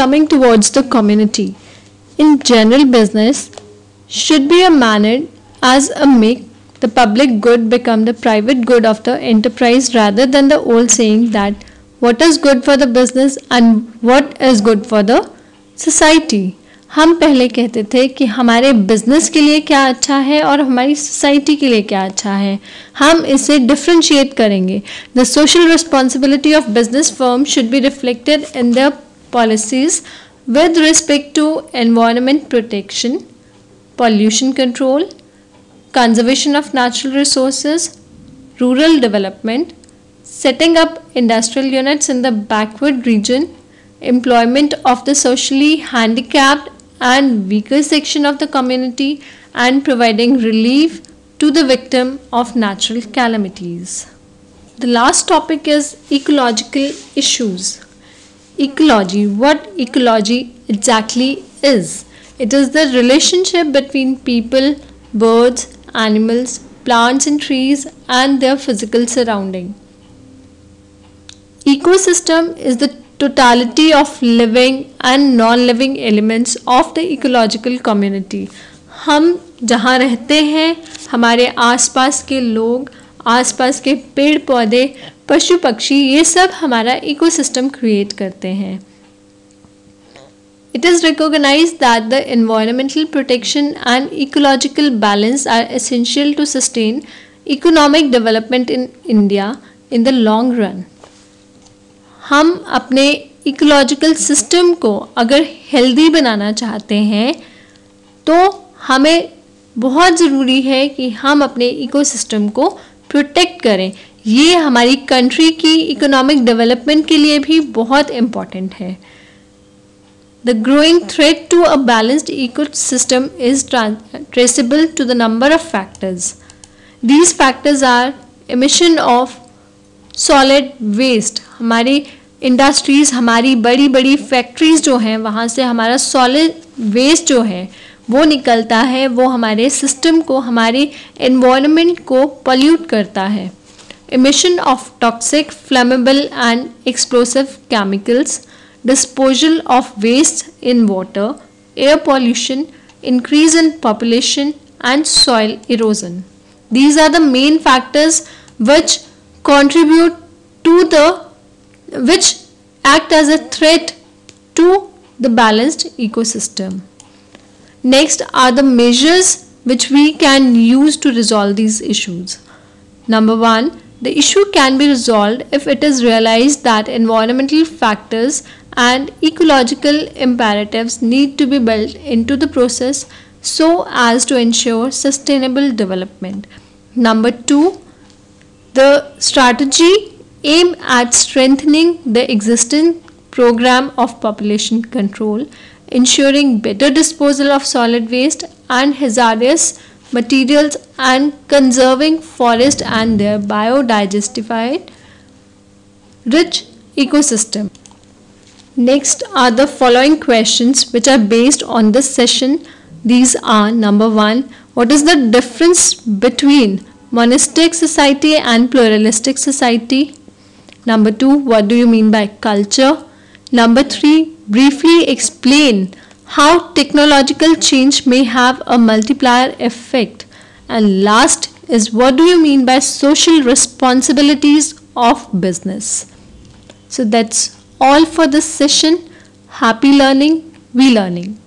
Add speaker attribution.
Speaker 1: coming towards the community. In general, business should be managed as a make the public good become the private good of the enterprise, rather than the old saying that what is good for the business and what is good for the society. हम पहले कहते थे कि हमारे business के लिए क्या अच्छा है और हमारी सोसाइटी के लिए क्या अच्छा है. हम इसे डिफ्रेंशिएट करेंगे. The social responsibility of business firm should be reflected in their policies with respect to environment protection, pollution control, conservation of natural resources, rural development, setting up industrial units in the backward region, employment of the socially handicapped and weaker section of the community, and providing relief to the victim of natural calamities. The last topic is ecological issues. Ecology. What ecology exactly is? It is the relationship between people, birds, animals, plants and trees and their physical surrounding. Ecosystem is the totality of living and non-living elements of the ecological community. हम जहाँ रहते हैं, हमारे आसपास के लोग, आसपास के पेड़ पौधे, पशु पक्षी, ये सब हमारा इकोसिस्टम क्रिएट करते हैं. It is recognized that the environmental protection and ecological balance are essential to sustain economic development in India in the long run. हम अपने इकोलॉजिकल सिस्टम को अगर हेल्दी बनाना चाहते हैं तो हमें बहुत ज़रूरी है कि हम अपने इकोसिस्टम को प्रोटेक्ट करें. ये हमारी कंट्री की इकोनॉमिक डेवलपमेंट के लिए भी बहुत इम्पॉर्टेंट है. The growing threat to a balanced ecosystem is traceable to the number of factors. These factors are emission of solid waste. हमारी इंडस्ट्रीज़, हमारी बड़ी बड़ी फैक्ट्रीज़ जो हैं, वहाँ से हमारा सॉलिड वेस्ट जो है वो निकलता है, वो हमारे सिस्टम को, हमारे एनवायरनमेंट को पॉल्यूट करता है. Emission of toxic, flammable and explosive chemicals, disposal of waste in water, air pollution, increase in population and soil erosion. These are the main factors which contribute to which act as a threat to the balanced ecosystem. Next are the measures which we can use to resolve these issues. Number 1, the issue can be resolved if it is realized that environmental factors and ecological imperatives need to be built into the process so as to ensure sustainable development. Number 2, the strategy aim at strengthening the existing program of population control, ensuring better disposal of solid waste and hazardous materials and conserving forest and their biodiversified rich ecosystem. Next are the following questions which are based on this session. These are: number 1, what is the difference between monastic society and pluralistic society? Number 2, what do you mean by culture? Number 3, briefly explain how technological change may have a multiplier effect. And last is, what do you mean by social responsibilities of business? So that's all for this session. Happy learning, we learning.